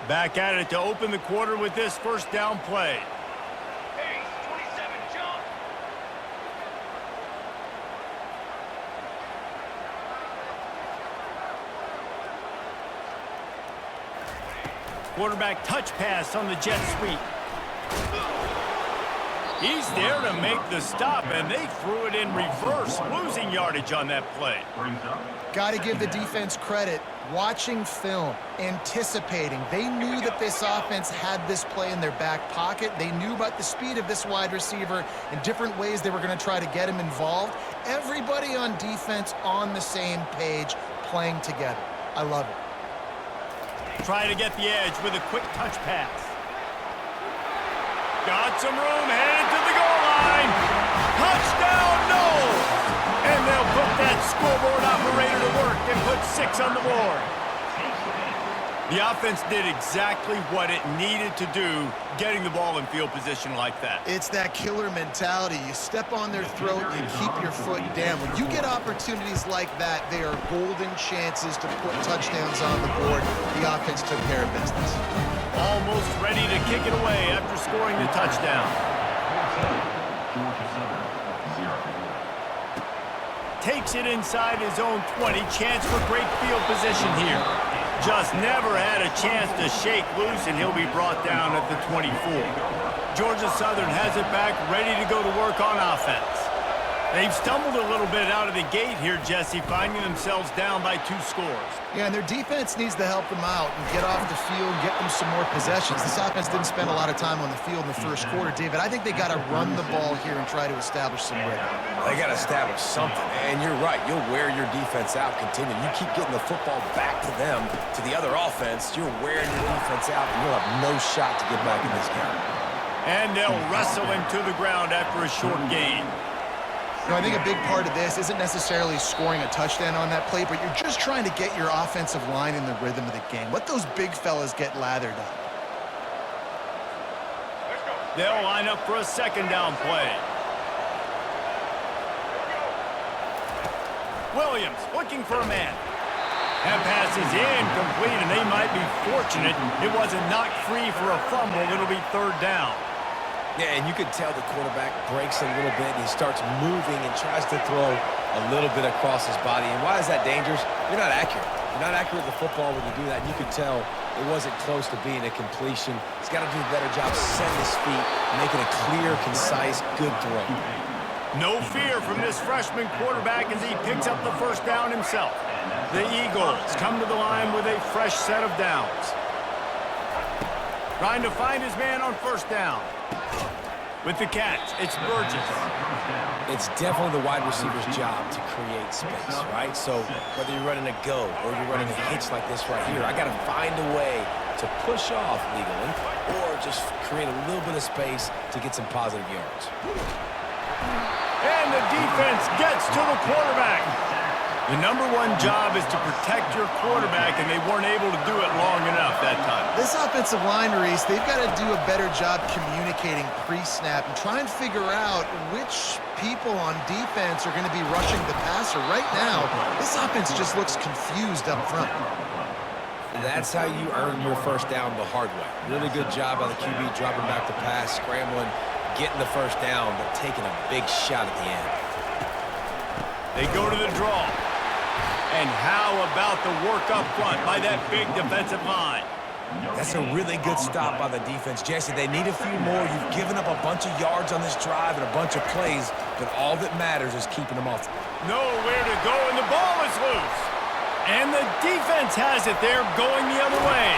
Back at it to open the quarter with this first down play. Ace, 27, jump. Quarterback touch pass on the jet sweep. He's there to make the stop, and they threw it in reverse, losing yardage on that play. Got to give the defense credit. Watching film, anticipating. They knew that this offense had this play in their back pocket. They knew about the speed of this wide receiver and different ways they were going to try to get him involved. Everybody on defense on the same page, playing together. I love it. Try to get the edge with a quick touch pass. Got some room, headed to the goal line. Touchdown, no! And they'll put that scoreboard operator to work and put 6 on the board. The offense did exactly what it needed to do, getting the ball in field position like that. It's that killer mentality. You step on their throat, you keep your foot down. When you get opportunities like that, they are golden chances to put touchdowns on the board. The offense took care of business. Almost ready to kick it away after scoring the touchdown. Takes it inside his own 20. Chance for great field position here. Just never had a chance to shake loose, and he'll be brought down at the 24. Georgia Southern has it back, ready to go to work on offense. They've stumbled a little bit out of the gate here, Jesse, finding themselves down by 2 scores. Yeah, and their defense needs to help them out and get off the field, get them some more possessions. This offense didn't spend a lot of time on the field in the first quarter, David. I think they got to run the ball here and try to establish some rhythm. They got to establish something, and you're right. You'll wear your defense out continuing. You keep getting the football back to them, to the other offense, you're wearing your defense out, and you'll have no shot to get back in this game. And they'll wrestle him to the ground after a short gain. You know, I think a big part of this isn't necessarily scoring a touchdown on that play, but you're just trying to get your offensive line in the rhythm of the game. Let those big fellas get lathered up. They'll line up for a second down play. Williams looking for a man. That pass is incomplete, and they might be fortunate it wasn't knocked free for a fumble. It'll be 3rd down. Yeah, and you can tell the quarterback breaks a little bit, and he starts moving and tries to throw a little bit across his body. And why is that dangerous? You're not accurate. You're not accurate with the football when you do that. And you can tell it wasn't close to being a completion. He's got to do a better job setting his feet, making a clear, concise, good throw. No fear from this freshman quarterback as he picks up the first down himself. The Eagles come to the line with a fresh set of downs. Trying to find his man on first down. With the catch, it's Burgess. It's definitely the wide receiver's job to create space, right? So whether you're running a go or you're running a hitch like this right here, I got to find a way to push off legally or just create a little bit of space to get some positive yards. And the defense gets to the quarterback. The #1 job is to protect your quarterback, and they weren't able to do it long enough that time. This offensive line, Reese, they've got to do a better job communicating pre-snap and try and figure out which people on defense are going to be rushing the passer. Right now, this offense just looks confused up front. That's how you earn your first down the hard way. Really good job by the QB dropping back the pass, scrambling, getting the first down, but taking a big shot at the end. They go to the draw. And how about the work up front by that big defensive line? That's a really good stop by the defense. Jesse, they need a few more. You've given up a bunch of yards on this drive and a bunch of plays, but all that matters is keeping them off. Nowhere to go, and the ball is loose. And the defense has it there going the other way.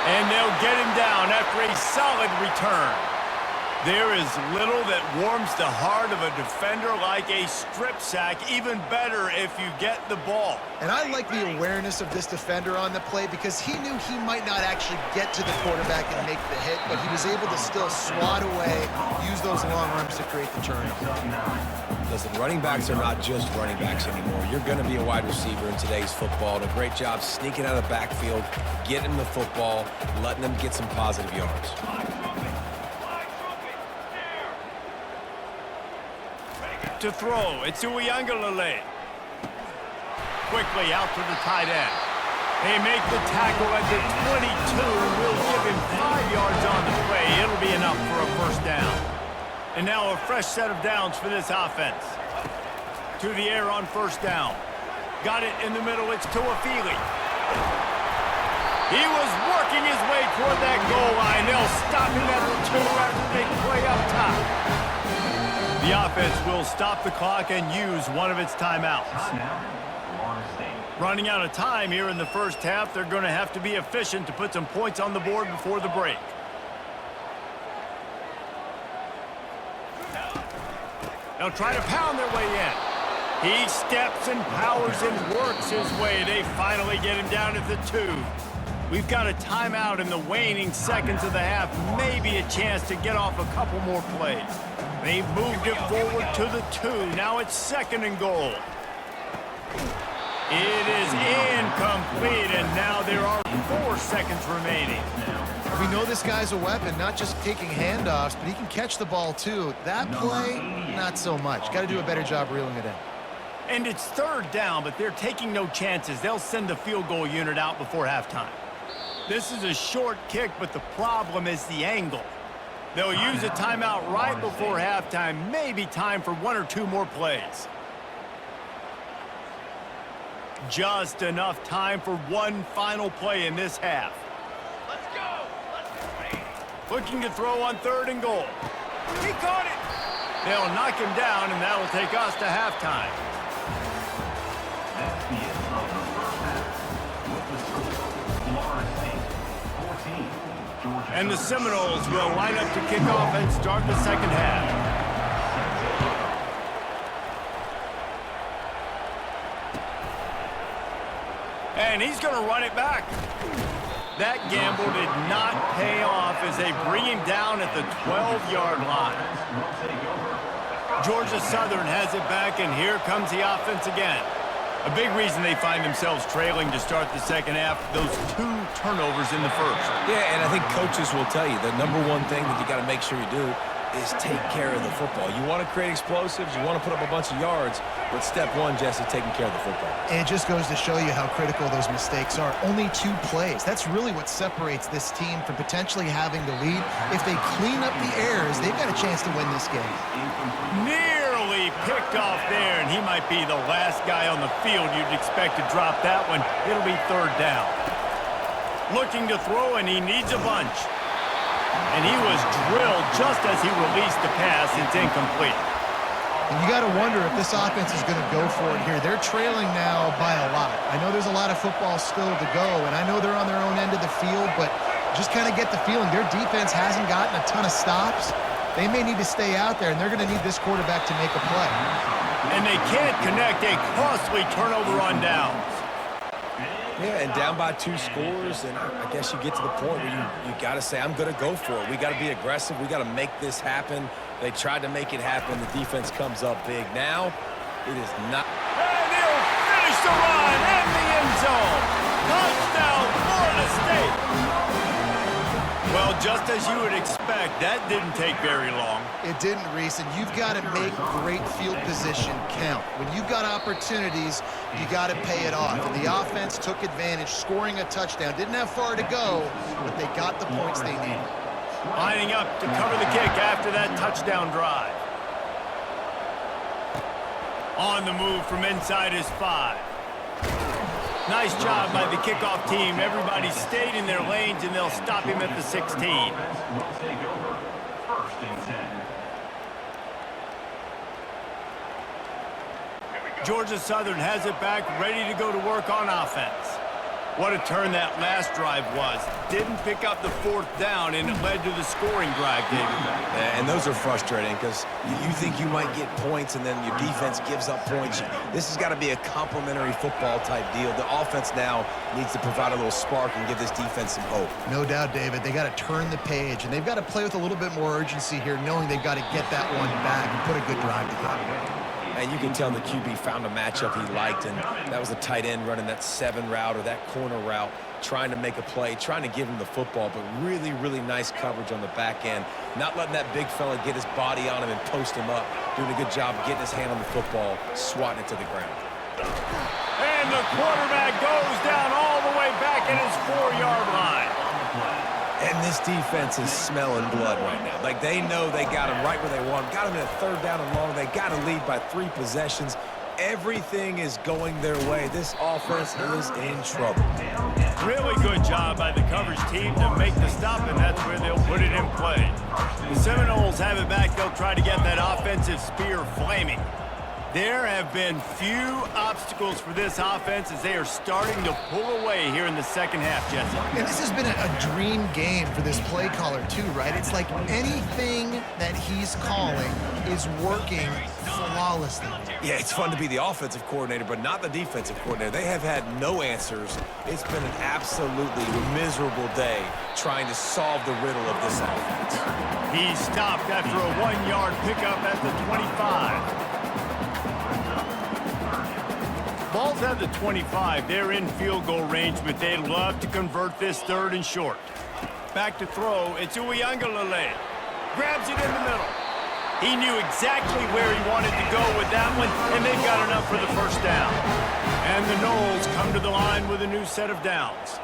And they'll get him down after a solid return. There is little that warms the heart of a defender like a strip sack. Even better if you get the ball. And I like the awareness of this defender on the play because he knew he might not actually get to the quarterback and make the hit, but he was able to still swat away, use those long arms to create the turnover. Listen, running backs are not just running backs anymore. You're going to be a wide receiver in today's football. And a great job sneaking out of the backfield, getting them the football, letting them get some positive yards. To throw, it's Uiagalelei. Quickly out to the tight end. They make the tackle at the 22. We'll give him 5 yards on the play. It'll be enough for a first down. And now a fresh set of downs for this offense. To the air on first down. Got it in the middle. It's Tuafili. He was working his way toward that goal line. They'll stop him at the 2 after the big play up top. The offense will stop the clock and use one of its timeouts. Running out of time here in the first half, they're going to have to be efficient to put some points on the board before the break. They'll try to pound their way in. He steps and powers and works his way. They finally get him down at the 2. We've got a timeout in the waning seconds of the half. Maybe a chance to get off a couple more plays. They've moved it forward to the 2. Now it's 2nd and goal. It is incomplete, and now there are 4 seconds remaining. We know this guy's a weapon, not just taking handoffs, but he can catch the ball too. That play, not so much. Got to do a better job reeling it in. And it's 3rd down, but they're taking no chances. They'll send the field goal unit out before halftime. This is a short kick, but the problem is the angle. They'll use a timeout right before halftime. Maybe time for 1 or 2 more plays. Just enough time for one final play in this half. Let's go. Let's go. Looking to throw on 3rd and goal. He caught it. They'll knock him down, and that'll take us to halftime. That's the end of the first half. With the score, Florida State 14, Georgia. And the Seminoles will line up to kick off and start the second half. And he's going to run it back. That gamble did not pay off as they bring him down at the 12-yard line. Georgia Southern has it back, and here comes the offense again. A big reason they find themselves trailing to start the second half, those 2 turnovers in the first. Yeah, and I think coaches will tell you the number one thing that you got to make sure you do is take care of the football. You want to create explosives, you want to put up a bunch of yards, but step 1, Jesse, taking care of the football. And it just goes to show you how critical those mistakes are. Only 2 plays. That's really what separates this team from potentially having the lead. If they clean up the errors, they've got a chance to win this game. Nearly picked off there, and he might be the last guy on the field you'd expect to drop that one. It'll be 3rd down. Looking to throw, and he needs a bunch. And he was drilled just as he released the pass. It's incomplete. And you got to wonder if this offense is going to go for it here. They're trailing now by a lot. I know there's a lot of football still to go, and I know they're on their own end of the field, but just kind of get the feeling their defense hasn't gotten a ton of stops. They may need to stay out there, and they're going to need this quarterback to make a play. And they can't connect a costly turnover on downs. Yeah, and down by 2 scores, and I guess you get to the point where you got to say, I'm going to go for it. We got to be aggressive. We got to make this happen. They tried to make it happen. The defense comes up big. Now, it is not. And he'll finish the run in the end zone. Touchdown, Florida State. Well, just as you would expect, that didn't take very long. It didn't, Reese, and you've got to make great field position count. When you've got opportunities, you got to pay it off. And the offense took advantage, scoring a touchdown. Didn't have far to go, but they got the points they needed. Lining up to cover the kick after that touchdown drive. On the move from inside his 5. Nice job by the kickoff team. Everybody stayed in their lanes, and they'll stop him at the 16. Will take over. 1st and 10. Georgia Southern has it back, ready to go to work on offense. What a turn that last drive was. Didn't pick up the 4th down, and it led to the scoring drive, David. Yeah, and those are frustrating because you think you might get points, and then your defense gives up points. This has got to be a complementary football type deal. The offense now needs to provide a little spark and give this defense some hope. No doubt, David. They got to turn the page, and they've got to play with a little bit more urgency here, knowing they've got to get that one back and put a good drive together. And you can tell the QB found a matchup he liked, and that was the tight end running that 7 route or that corner route, trying to make a play, trying to give him the football, but really, really nice coverage on the back end. Not letting that big fella get his body on him and post him up. Doing a good job getting his hand on the football, swatting it to the ground. And the quarterback goes down all the way back at his 4-yard line. And this defense is smelling blood right now. Like, they know they got him right where they want him. Got him in a 3rd down and long. They got to lead by 3 possessions. Everything is going their way. This offense is in trouble. Really good job by the coverage team to make the stop, and that's where they'll put it in play. The Seminoles have it back. They'll try to get that offensive spear flaming. There have been few obstacles for this offense as they are starting to pull away here in the second half, Jesse. And this has been a dream game for this play caller too, right? It's like anything that he's calling is working flawlessly. Yeah, it's fun to be the offensive coordinator, but not the defensive coordinator. They have had no answers. It's been an absolutely miserable day trying to solve the riddle of this offense. He stopped after a 1-yard pickup at the 25. Balls at the 25. They're in field goal range, but they'd love to convert this 3rd and short. Back to throw. It's Uiagalelei. Grabs it in the middle. He knew exactly where he wanted to go with that one, and they've got enough for the 1st down. And the Noles come to the line with a new set of downs.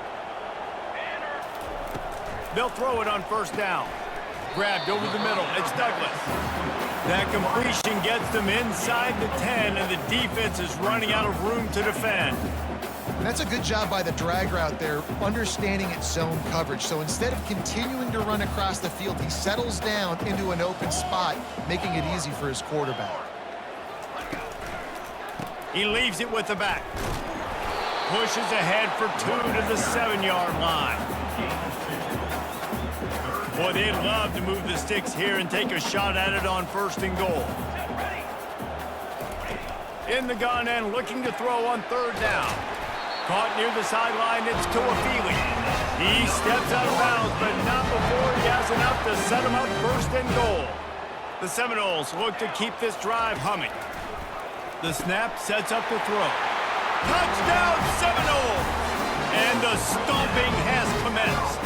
They'll throw it on 1st down. Grabbed over the middle. It's Douglas. That completion gets them inside the 10, and the defense is running out of room to defend. And that's a good job by the drag route there, understanding its zone coverage. So instead of continuing to run across the field, he settles down into an open spot, making it easy for his quarterback. He leaves it with the back. Pushes ahead for 2 to the 7-yard line. Boy, they'd love to move the sticks here and take a shot at it on 1st and goal. In the gun and looking to throw on 3rd down. Caught near the sideline, it's Toafili. He steps out of bounds, but not before he has enough to set him up 1st and goal. The Seminoles look to keep this drive humming. The snap sets up the throw. Touchdown, Seminoles! And the stomping has commenced.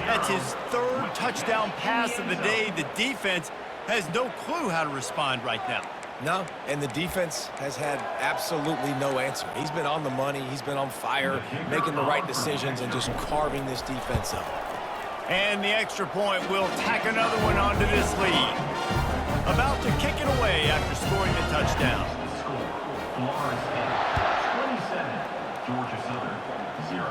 That's his 3rd touchdown pass of the day. The defense has no clue how to respond right now. No, and the defense has had absolutely no answer. He's been on the money. He's been on fire, making the right decisions and just carving this defense up. And the extra point will tack another one onto this lead. About to kick it away after scoring the touchdown. Florence 27, Georgia Southern 0.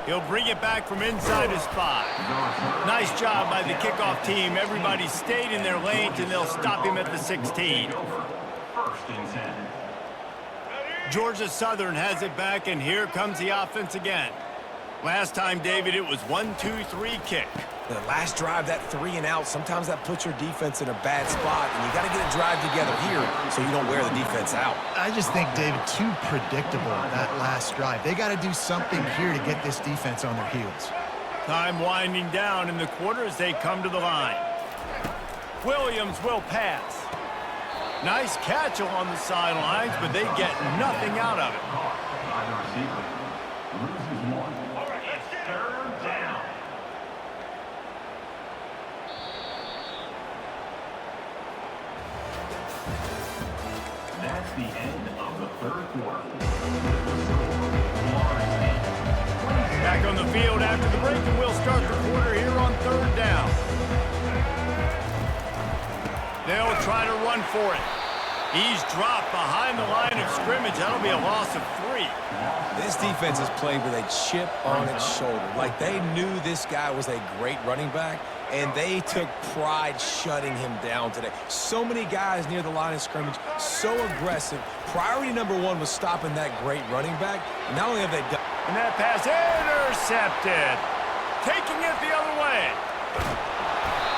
He'll bring it back from inside his 5. Nice job by the kickoff team. Everybody stayed in their lanes, and they'll stop him at the 16. 1st and 10. Georgia Southern has it back, and here comes the offense again. Last time, David, it was 1-2-3 kick. The last drive, that 3 and out, sometimes that puts your defense in a bad spot, and you got to get a drive together here so you don't wear the defense out. I just think, David, too predictable that last drive. They got to do something here to get this defense on their heels. Time winding down in the quarter as they come to the line. Williams will pass. Nice catch along the sidelines, but they get nothing out of it. By the receiver. Loses 1. It's 3rd down. That's the end of the 3rd quarter. Back on the field after the break, and we'll start the quarter here on 3rd down. They'll try to run for it. He's dropped behind the line of scrimmage. That'll be a loss of 3. This defense has played with a chip on its shoulder. Like, they knew this guy was a great running back, and they took pride shutting him down today. So many guys near the line of scrimmage, so aggressive. Priority number 1 was stopping that great running back. And not only have they done... And that pass intercepted. Taking it the other way.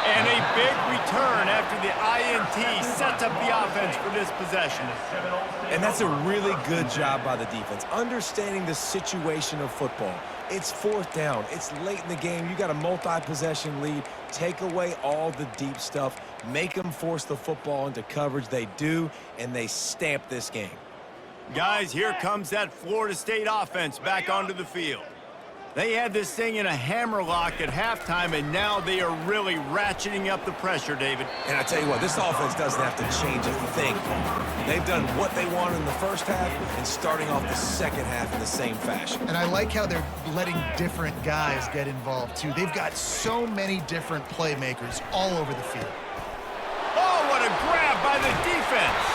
And a big return after the INT sets up the offense for this possession. And that's a really good job by the defense, understanding the situation of football. It's 4th down. It's late in the game. You got a multi-possession lead. Take away all the deep stuff. Make them force the football into coverage. They do, and they stamp this game. Guys, here comes that Florida State offense back onto the field. They had this thing in a hammerlock at halftime, and now they are really ratcheting up the pressure, David. And I tell you what, this offense doesn't have to change a thing. They've done what they wanted in the first half and starting off the second half in the same fashion. And I like how they're letting different guys get involved, too. They've got so many different playmakers all over the field. Oh, what a grab by the defense.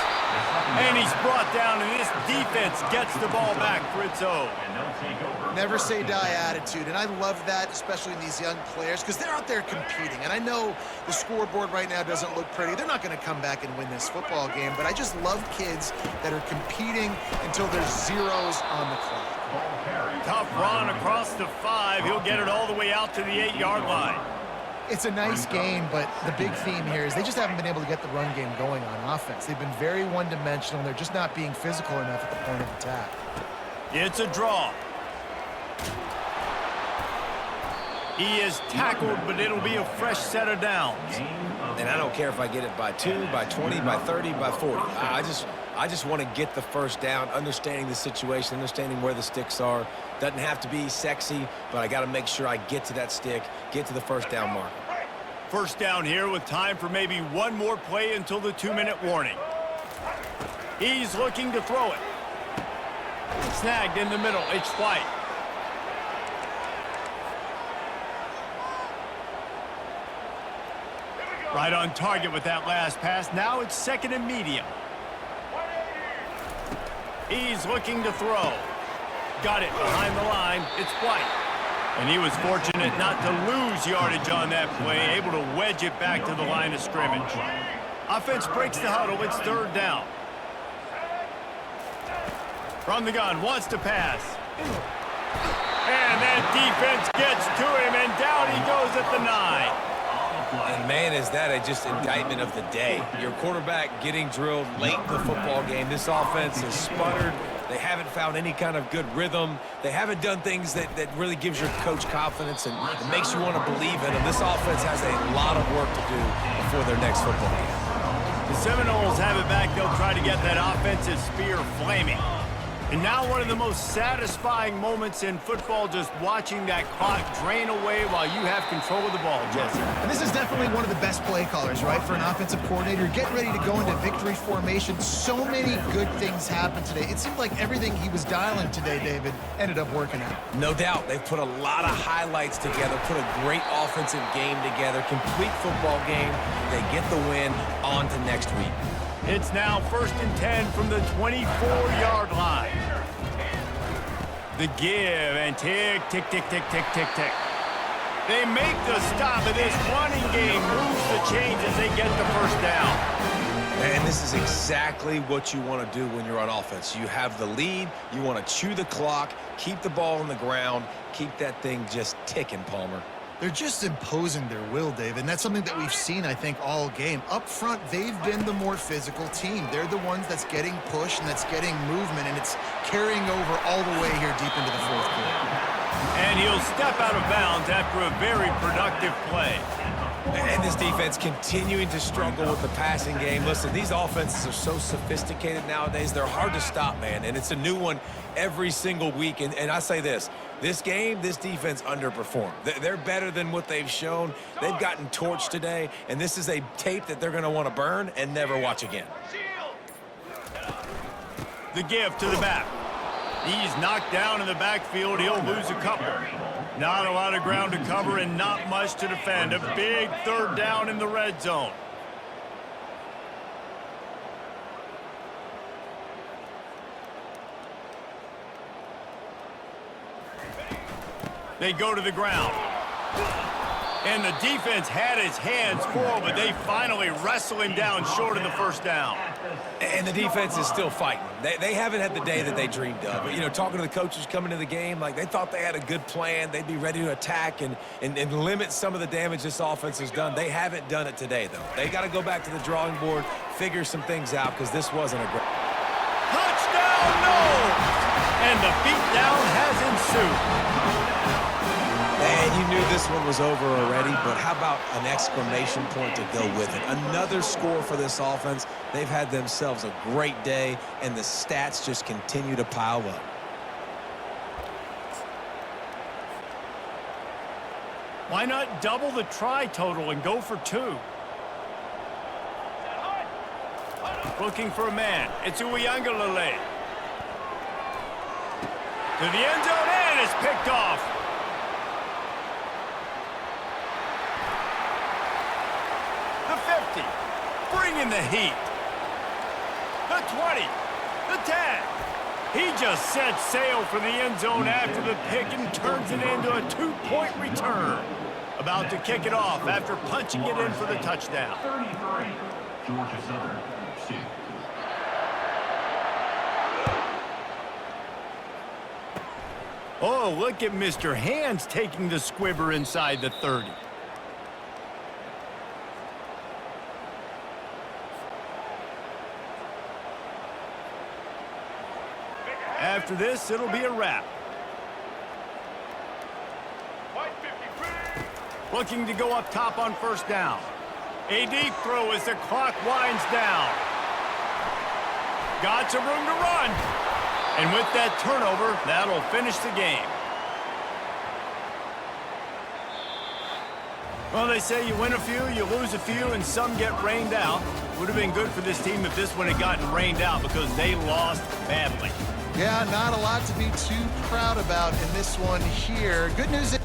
And he's brought down, and this defense gets the ball back for its own. Never say die attitude, and I love that, especially in these young players, because they're out there competing. And I know the scoreboard right now doesn't look pretty. They're not going to come back and win this football game, but I just love kids that are competing until there's zeros on the clock. Tough run across the 5. He'll get it all the way out to the 8-yard line. It's a nice game, but the big theme here is they just haven't been able to get the run game going on offense. They've been very one-dimensional, and they're just not being physical enough at the point of attack. It's a draw. He is tackled, but it'll be a fresh set of downs. And I don't care if I get it by 2, by 20, by 30, by 40. I just want to get the first down, understanding the situation, understanding where the sticks are. Doesn't have to be sexy, but I got to make sure I get to that stick, get to the first down mark. First down here with time for maybe one more play until the 2-minute warning. He's looking to throw it. Snagged in the middle. It's White. Right on target with that last pass. Now it's 2nd and medium. He's looking to throw. Got it behind the line. It's White. And he was fortunate not to lose yardage on that play, able to wedge it back to the line of scrimmage. Offense breaks the huddle. It's 3rd down. From the gun, wants to pass. And that defense gets to him, and down he goes at the 9. And man, is that just indictment of the day. Your quarterback getting drilled late in the football game. This offense has sputtered. They haven't found any kind of good rhythm. They haven't done things that really gives your coach confidence and it makes you want to believe in them. This offense has a lot of work to do before their next football game. The Seminoles have it back. They'll try to get that offensive spear flaming. And now one of the most satisfying moments in football, just watching that clock drain away while you have control of the ball, Jesse. And this is definitely one of the best play callers, right, for an offensive coordinator. Getting ready to go into victory formation. So many good things happened today. It seemed like everything he was dialing today, David, ended up working out. No doubt. They've put a lot of highlights together, put a great offensive game together, complete football game. They get the win. On to next week. It's now 1st and 10 from the 24-yard line. The give and tick, tick, tick, tick, tick, tick, tick. They make the stop, and this running game moves the chains as they get the first down. And this is exactly what you want to do when you're on offense. You have the lead. You want to chew the clock, keep the ball on the ground, keep that thing just ticking, Palmer. They're just imposing their will, David, and that's something that we've seen, I think, all game. Up front, they've been the more physical team. They're the ones that's getting pushed and that's getting movement, and it's carrying over all the way here deep into the 4th quarter. And he'll step out of bounds after a very productive play. And this defense continuing to struggle with the passing game. Listen, these offenses are so sophisticated nowadays. They're hard to stop, man, and it's a new one every single week. And I say this game, this defense underperformed. They're better than what they've shown. They've gotten torched today, and this is a tape that they're going to want to burn and never watch again. The give to the back. He's knocked down in the backfield. He'll lose a couple. Not a lot of ground to cover and not much to defend. A big 3rd down in the red zone. They go to the ground. And the defense had his hands full, but they finally wrestle him down short of the first down. And the defense is still fighting. They haven't had the day that they dreamed of. But, you know, talking to the coaches coming to the game, like they thought they had a good plan. They'd be ready to attack and limit some of the damage this offense has done. They haven't done it today, though. They got to go back to the drawing board, figure some things out, because this wasn't a great... Touchdown, no! And the beatdown has ensued. And you knew this one was over already, but how about an exclamation point to go with it? Another score for this offense. They've had themselves a great day, and the stats just continue to pile up. Why not double the try total and go for 2? Looking for a man. It's Uiagalelei. To the end zone, and it's picked off. The 50. Bringing the heat. The 20. The 10. He just set sail for the end zone after the pick and turns it into a 2-point return. About to kick it off after punching it in for the touchdown. 33, Georgia Southern, 2. Oh, look at Mr. Hands taking the squibber inside the 30. After this, it'll be a wrap. Looking to go up top on first down. A deep throw as the clock winds down. Got some room to run. And with that turnover, that'll finish the game. Well, they say you win a few, you lose a few, and some get rained out. Would have been good for this team if this one had gotten rained out because they lost badly. Yeah, not a lot to be too proud about in this one here. Good news.